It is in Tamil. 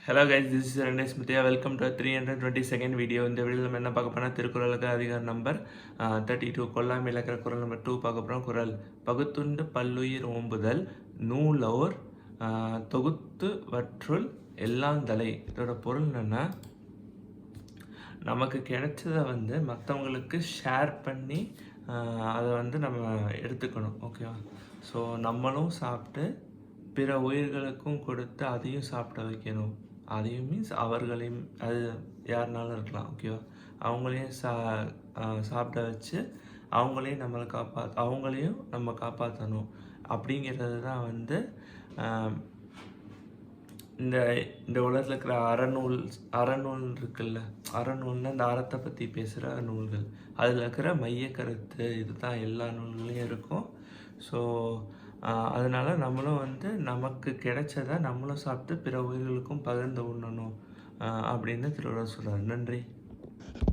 Hello guys, this is Ranesh Mithya. Welcome to a 322nd video. இந்த வீடியோவில் நம்ம என்ன பார்க்க போனால் திருக்குறளுக்கு அதிகார நம்பர் 32 கொல்லாமை இலக்கிற குறள் நம்பர் 2 பார்க்க போகிறோம். குறள் பகுத்துண்டு பல்லுயிர் ஓம்புதல் நூலோர் தொகுத்து வற்றுள் எல்லாந்தலை. இதோட பொருள் என்னென்னா, நமக்கு கிடைச்சதை மற்றவங்களுக்கு ஷேர் பண்ணி அதை நம்ம எடுத்துக்கணும். ஓகேவா? ஸோ நம்மளும் சாப்பிட்டு பிற உயிர்களுக்கும் கொடுத்து அதையும் சாப்பிட வைக்கணும். அதையும் மீன்ஸ் அவர்களையும், அது யாருனாலும் இருக்கலாம். ஓகேவா? அவங்களையும் சாப்பிட வச்சு அவங்களையும் அவங்களையும் நம்ம காப்பாற்றணும். அப்படிங்கிறது தான் இந்த இந்த உலகத்தில் இருக்கிற அறநூல் இருக்குல்ல, அறநூல்னா இந்த அறத்தை பற்றி பேசுகிற நூல்கள், அதில் இருக்கிற மைய கருத்து இதுதான் எல்லா நூல்களையும் இருக்கும். ஸோ அதனால் நம்மளும் நமக்கு கிடைச்சதை நம்மளும் சாப்பிட்டு பிற உயிர்களுக்கும் பகிர்ந்து உண்ணணும் அப்படின்னு திருவள்ளுவர் சொல்கிறார். நன்றி.